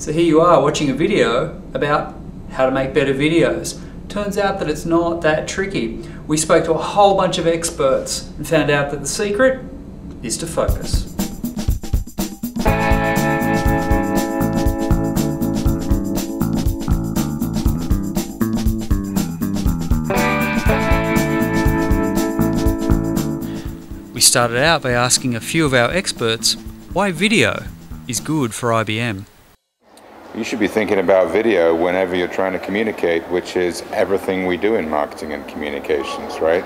So here you are watching a video about how to make better videos. Turns out that it's not that tricky. We spoke to a whole bunch of experts and found out that the secret is to focus. We started out by asking a few of our experts why video is good for IBM. You should be thinking about video whenever you're trying to communicate, which is everything we do in marketing and communications, right?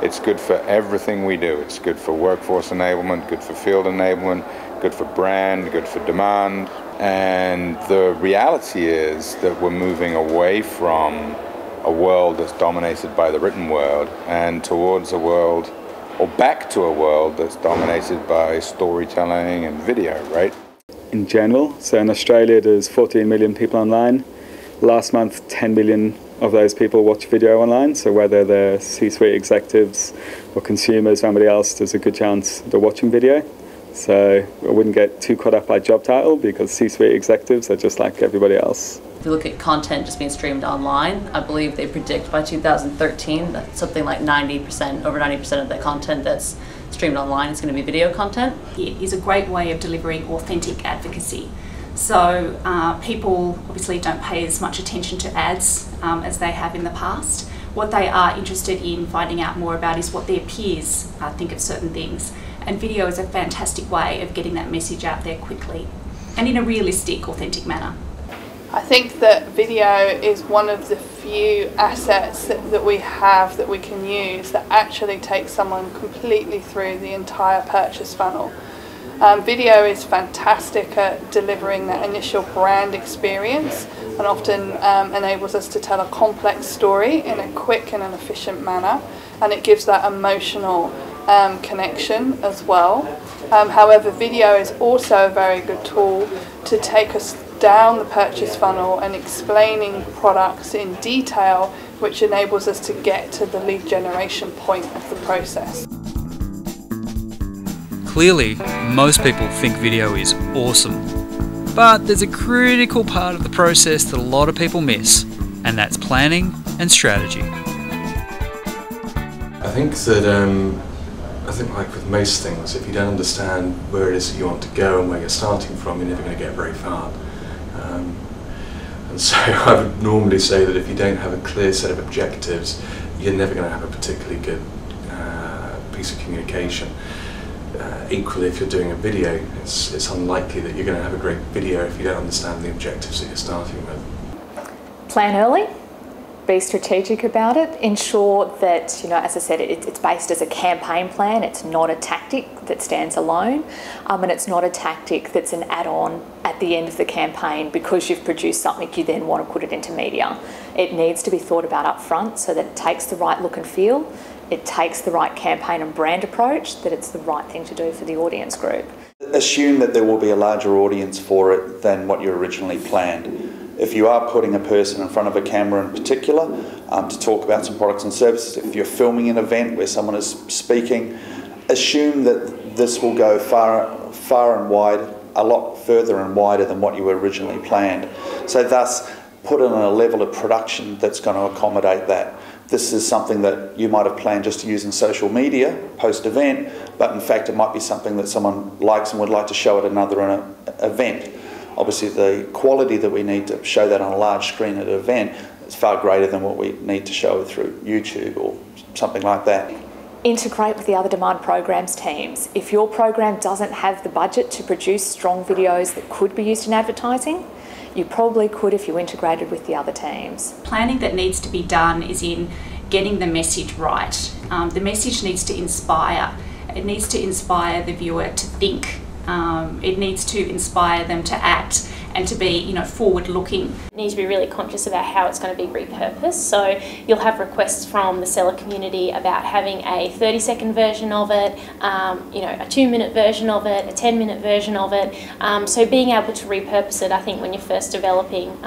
It's good for everything we do. It's good for workforce enablement, good for field enablement, good for brand, good for demand. And the reality is that we're moving away from a world that's dominated by the written word and towards a world, or back to a world that's dominated by storytelling and video, right? In general, so in Australia there's 14 million people online. Last month 10 million of those people watch video online, so whether they're C-suite executives or consumers or anybody else, there's a good chance they're watching video. So I wouldn't get too caught up by job title because C-suite executives are just like everybody else. If you look at content just being streamed online, I believe they predict by 2013 that something like 90%, over 90% of the content that's streamed online is going to be video content. It is a great way of delivering authentic advocacy. So people obviously don't pay as much attention to ads as they have in the past. What they are interested in finding out more about is what their peers think of certain things. And video is a fantastic way of getting that message out there quickly and in a realistic, authentic manner. I think that video is one of the few assets that we have that we can use that actually takes someone completely through the entire purchase funnel. Video is fantastic at delivering that initial brand experience and often enables us to tell a complex story in a quick and an efficient manner, and it gives that emotional connection as well. However, video is also a very good tool to take us down the purchase funnel and explaining products in detail, which enables us to get to the lead generation point of the process. Clearly, most people think video is awesome, but there's a critical part of the process that a lot of people miss, and that's planning and strategy. I think like with most things, if you don't understand where it is that you want to go and where you're starting from, you're never going to get very far. And so I would normally say that if you don't have a clear set of objectives, you're never going to have a particularly good piece of communication. Equally, if you're doing a video, it's unlikely that you're going to have a great video if you don't understand the objectives that you're starting with. Plan early. Be strategic about it. Ensure that, as I said, it's based as a campaign plan. It's not a tactic that stands alone, and it's not a tactic that's an add-on at the end of the campaign because you've produced something you then want to put it into media. It needs to be thought about up front so that it takes the right look and feel, it takes the right campaign and brand approach, that it's the right thing to do for the audience group. Assume that there will be a larger audience for it than what you originally planned. If you are putting a person in front of a camera in particular to talk about some products and services, if you're filming an event where someone is speaking, assume that this will go far and wide, a lot further and wider than what you originally planned. So thus, put in a level of production that's going to accommodate that. This is something that you might have planned just to use in social media post-event, but in fact it might be something that someone likes and would like to show at another event. Obviously the quality that we need to show that on a large screen at an event is far greater than what we need to show through YouTube or something like that. Integrate with the other demand programs teams. If your program doesn't have the budget to produce strong videos that could be used in advertising, you probably could if you integrated with the other teams. Planning that needs to be done is in getting the message right. The message needs to inspire. It needs to inspire the viewer to think. It needs to inspire them to act and to be, forward-looking. You need to be really conscious about how it's going to be repurposed. So you'll have requests from the seller community about having a 30-second version of it, a 2-minute version of it, a 10-minute version of it. So being able to repurpose it, I think, when you're first developing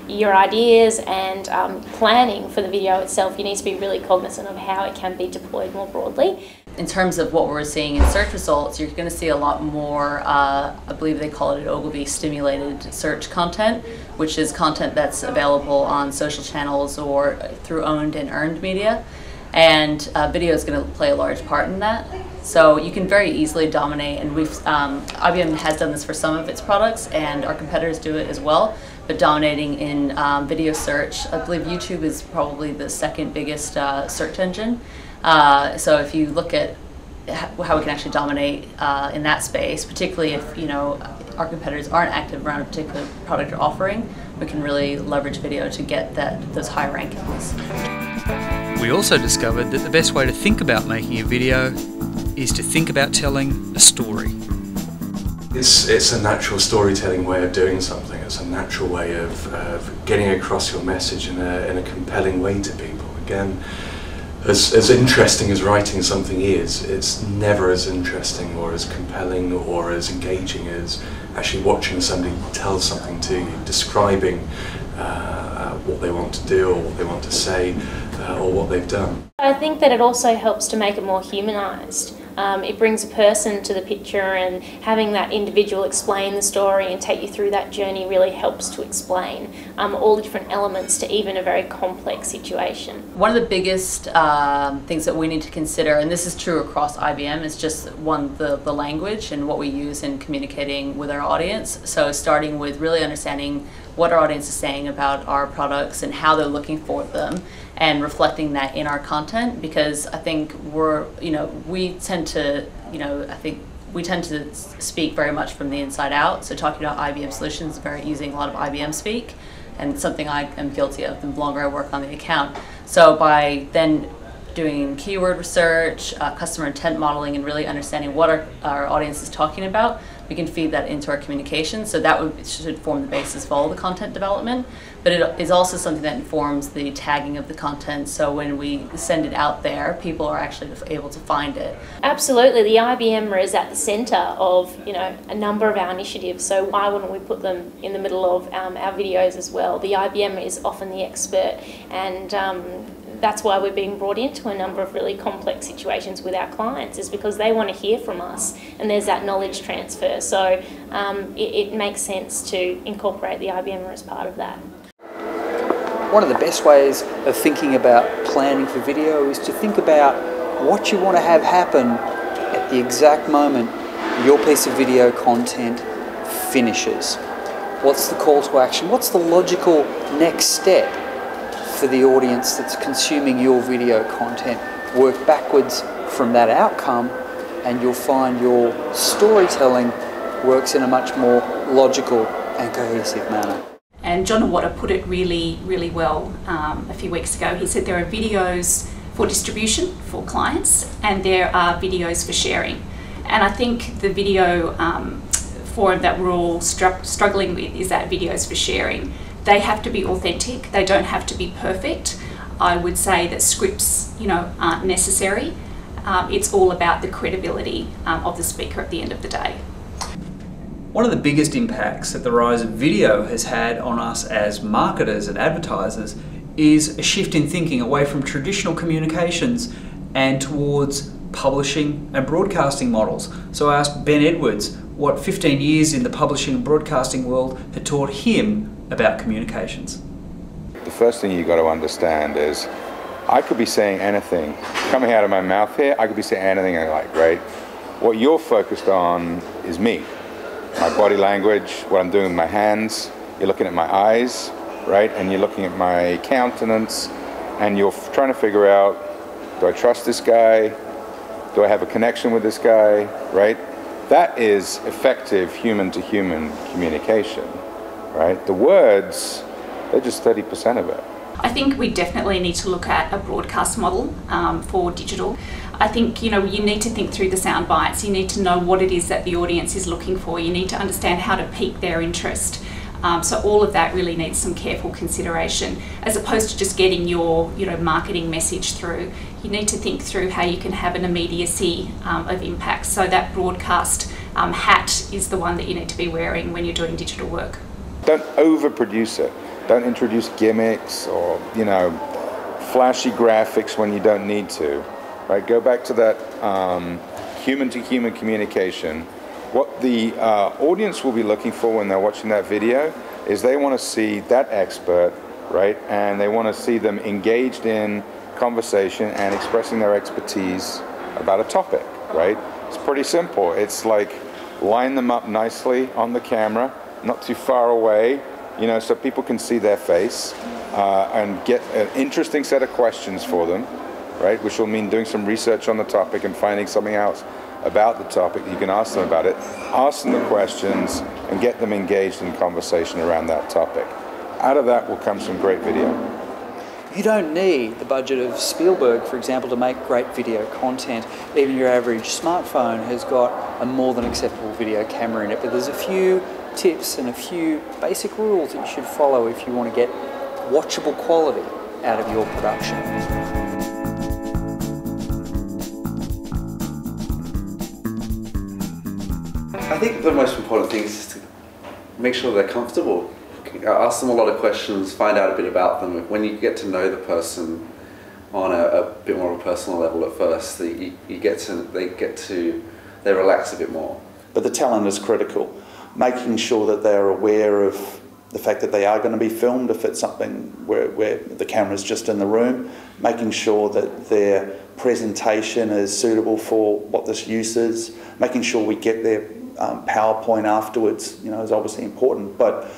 your ideas and planning for the video itself, you need to be really cognizant of how it can be deployed more broadly. In terms of what we're seeing in search results, you're going to see a lot more, I believe they call it Ogilvy stimulated search content, which is content that's available on social channels or through owned and earned media. And video is going to play a large part in that. So you can very easily dominate, and IBM has done this for some of its products, and our competitors do it as well, but dominating in video search. I believe YouTube is probably the second biggest search engine. So if you look at how we can actually dominate in that space, particularly if our competitors aren't active around a particular product or offering, we can really leverage video to get those high rankings. We also discovered that the best way to think about making a video is to think about telling a story. It's a natural storytelling way of doing something. It's a natural way of getting across your message in a compelling way to people. Again, as interesting as writing something is, it's never as interesting or as compelling or as engaging as actually watching somebody tell something to you, describing what they want to do or what they want to say or what they've done. I think that it also helps to make it more humanised. It brings a person to the picture, and having that individual explain the story and take you through that journey really helps to explain all the different elements to even a very complex situation. One of the biggest things that we need to consider, and this is true across IBM, is just the language and what we use in communicating with our audience. So starting with really understanding what our audience is saying about our products and how they're looking for them, and reflecting that in our content, because I think we tend to speak very much from the inside out. So talking about IBM solutions is using a lot of IBM speak, and something I am guilty of the longer I work on the account. So by then doing keyword research, customer intent modeling, and really understanding what our audience is talking about, we can feed that into our communication. So that should form the basis of all the content development. But it is also something that informs the tagging of the content. So when we send it out there, people are actually able to find it. Absolutely, the IBMer is at the centre of a number of our initiatives. So why wouldn't we put them in the middle of our videos as well? The IBMer is often the expert, and that's why we're being brought into a number of really complex situations with our clients, is because they want to hear from us, and there's that knowledge transfer. So it makes sense to incorporate the IBMer as part of that. One of the best ways of thinking about planning for video is to think about what you want to have happen at the exact moment your piece of video content finishes. What's the call to action? What's the logical next step for the audience that's consuming your video content? Work backwards from that outcome, and you'll find your storytelling works in a much more logical and cohesive manner. And John Awada put it really, really well a few weeks ago. He said there are videos for distribution for clients, and there are videos for sharing. And I think the video forum that we're all struggling with is that videos for sharing. They have to be authentic. They don't have to be perfect. I would say that scripts, aren't necessary. It's all about the credibility of the speaker at the end of the day. One of the biggest impacts that the rise of video has had on us as marketers and advertisers is a shift in thinking away from traditional communications and towards publishing and broadcasting models. So I asked Ben Edwards what 15 years in the publishing and broadcasting world had taught him about communications. The first thing you've got to understand is I could be saying anything. Coming out of my mouth here, I could be saying anything I like, right? What you're focused on is me. My body language, what I'm doing with my hands. You're looking at my eyes, right? And you're looking at my countenance, and you're trying to figure out, do I trust this guy? Do I have a connection with this guy, right? That is effective human-to-human communication, right? The words, they're just 30% of it. I think we definitely need to look at a broadcast model for digital. I think, you need to think through the sound bites. You need to know what it is that the audience is looking for. You need to understand how to pique their interest. So all of that really needs some careful consideration, as opposed to just getting your, marketing message through. You need to think through how you can have an immediacy of impact. So that broadcast hat is the one that you need to be wearing when you're doing digital work. Don't overproduce it. Don't introduce gimmicks or, flashy graphics when you don't need to, right? Go back to that human-to-human communication. What the audience will be looking for when they're watching that video is they want to see that expert, right? And they want to see them engaged in conversation and expressing their expertise about a topic, right? It's pretty simple. It's like line them up nicely on the camera, not too far away, you know, so people can see their face, and get an interesting set of questions for them, right? Which will mean doing some research on the topic and finding something else about the topic. You can ask them about it, ask them the questions, and get them engaged in conversation around that topic. Out of that will come some great video. You don't need the budget of Spielberg, for example, to make great video content. Even your average smartphone has got a more than acceptable video camera in it, but there's a few tips and a few basic rules that you should follow if you want to get watchable quality out of your production. I think the most important thing is to make sure they're comfortable. Ask them a lot of questions, find out a bit about them. When you get to know the person on a bit more of a personal level at first, they relax a bit more. But the talent is critical. Making sure that they're aware of the fact that they are going to be filmed if it's something where the camera's just in the room. Making sure that their presentation is suitable for what this use is. Making sure we get their PowerPoint afterwards, you know, is obviously important. But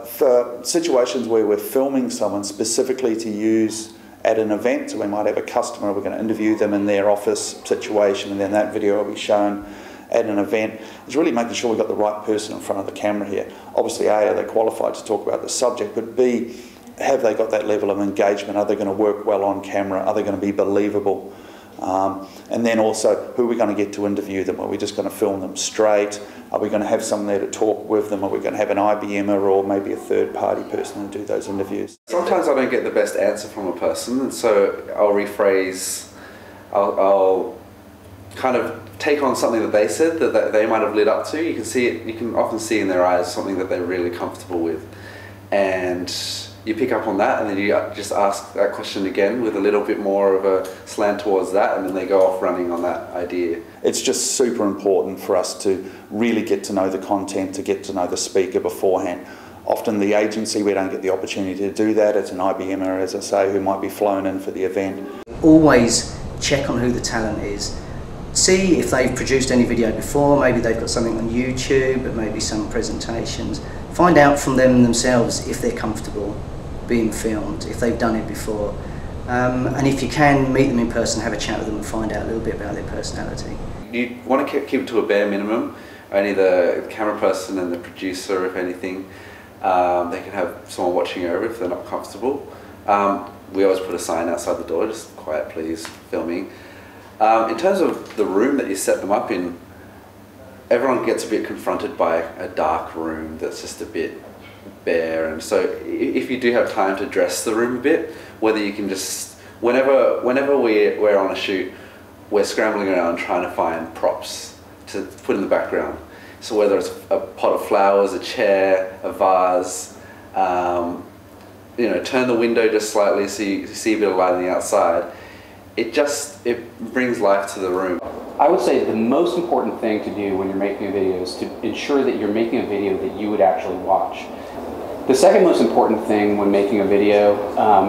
for situations where we're filming someone specifically to use at an event, so we might have a customer, we're going to interview them in their office situation, and then that video will be shown at an event, is really making sure we've got the right person in front of the camera here. Obviously, A, are they qualified to talk about the subject, but B, have they got that level of engagement? Are they going to work well on camera? Are they going to be believable? And then also, who are we going to get to interview them? Are we just going to film them straight? Are we going to have someone there to talk with them? Are we going to have an IBMer or maybe a third-party person to do those interviews? Sometimes I don't get the best answer from a person, and so I'll rephrase, I'll kind of take on something that they said that they might have led up to. You can see it, you can often see in their eyes something that they're really comfortable with. And you pick up on that, and then you just ask that question again with a little bit more of a slant towards that, and then they go off running on that idea. It's just super important for us to really get to know the content, to get to know the speaker beforehand. Often the agency, we don't get the opportunity to do that. It's an IBMer, as I say, who might be flown in for the event. Always check on who the talent is. See if they've produced any video before, maybe they've got something on YouTube, but maybe some presentations. Find out from them themselves if they're comfortable being filmed, if they've done it before. And if you can, meet them in person, have a chat with them and find out a little bit about their personality. You want to keep it to a bare minimum. Only the camera person and the producer, if anything, they can have someone watching over if they're not comfortable. We always put a sign outside the door, just quiet please, filming. In terms of the room that you set them up in, everyone gets a bit confronted by a dark room that's just a bit bare, and so if you do have time to dress the room a bit, whether you can just, whenever we're on a shoot, we're scrambling around trying to find props to put in the background. So whether it's a pot of flowers, a chair, a vase, you know, turn the window just slightly so you see a bit of light on the outside. It brings life to the room. I would say the most important thing to do when you're making a video is to ensure that you're making a video that you would actually watch. The second most important thing when making a video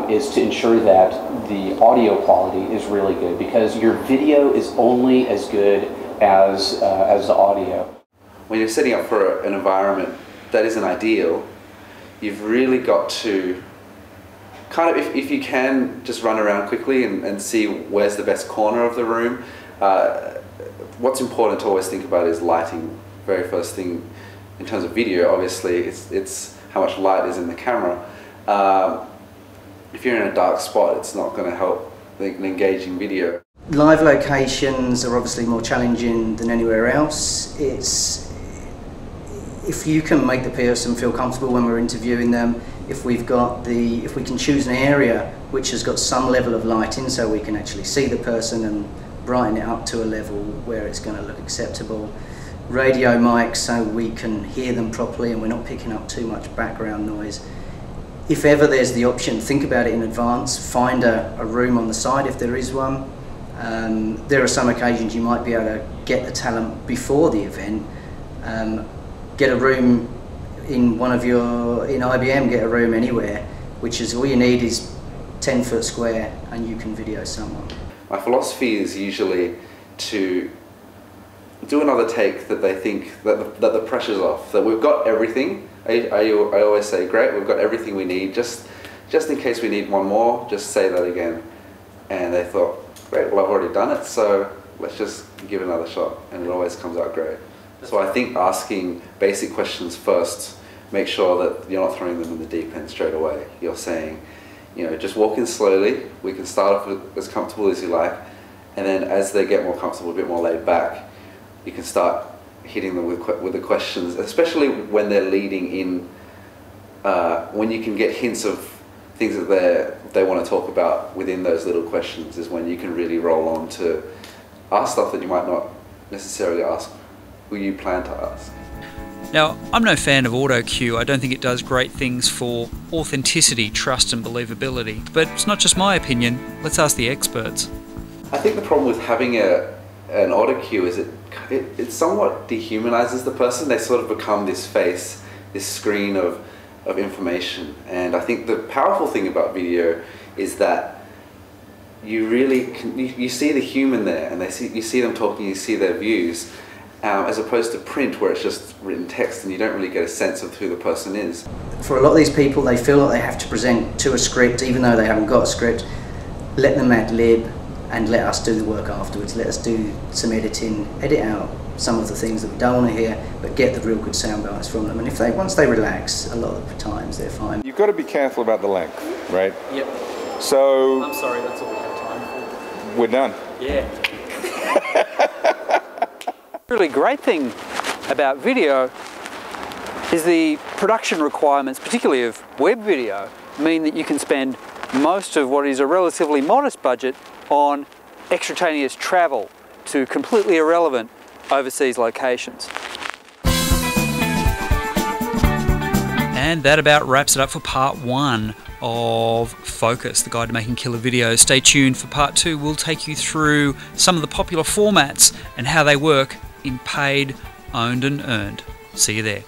is to ensure that the audio quality is really good, because your video is only as good as the audio. When you're setting up for an environment that isn't ideal, you've really got to kind of, if you can, just run around quickly and see where's the best corner of the room. What's important to always think about is lighting. Very first thing in terms of video, obviously, it's how much light is in the camera. If you're in a dark spot, it's not going to help an engaging video. Live locations are obviously more challenging than anywhere else. If you can make the person feel comfortable when we're interviewing them, if we can choose an area which has got some level of lighting so we can actually see the person and brighten it up to a level where it's going to look acceptable. Radio mics so we can hear them properly and we're not picking up too much background noise. If ever there's the option, think about it in advance, find a room on the side if there is one. There are some occasions you might be able to get the talent before the event, get a room in IBM, get a room anywhere, which is all you need is 10 foot square and you can video someone. My philosophy is usually to do another take that they think that the pressure's off, that we've got everything. I always say, great, we've got everything we need, just in case we need one more, just say that again. And they thought, great, well I've already done it, so let's just give it another shot, and it always comes out great. So I think asking basic questions first, make sure that you're not throwing them in the deep end straight away. You're saying, you know, just walk in slowly, we can start off with as comfortable as you like, and then as they get more comfortable, a bit more laid back, you can start hitting them with the questions, especially when they're leading in, when you can get hints of things that they want to talk about within those little questions is when you can really roll on to ask stuff that you might not necessarily ask who you plan to ask. Now, I'm no fan of auto cue. I don't think it does great things for authenticity, trust and believability. But it's not just my opinion. Let's ask the experts. I think the problem with having an auto cue is it somewhat dehumanizes the person. They sort of become this face, this screen of information. And I think the powerful thing about video is that you really you see the human there, and you see them talking, you see their views, as opposed to print where it's just written text and you don't really get a sense of who the person is. For a lot of these people, they feel like they have to present to a script even though they haven't got a script. Let them ad lib and let us do the work afterwards. Let us do some editing, edit out some of the things that we don't want to hear, but get the real good sound bites from them. And once they relax, a lot of the times they're fine. You've got to be careful about the length, right? Yep. So... I'm sorry, that's all we have time for. We're done. Yeah. Really great thing about video is the production requirements, particularly of web video, mean that you can spend most of what is a relatively modest budget on extraneous travel to completely irrelevant overseas locations. And that about wraps it up for part 1 of Focus, the guide to making killer videos. Stay tuned for part 2. We'll take you through some of the popular formats and how they work in paid, owned and earned. See you there.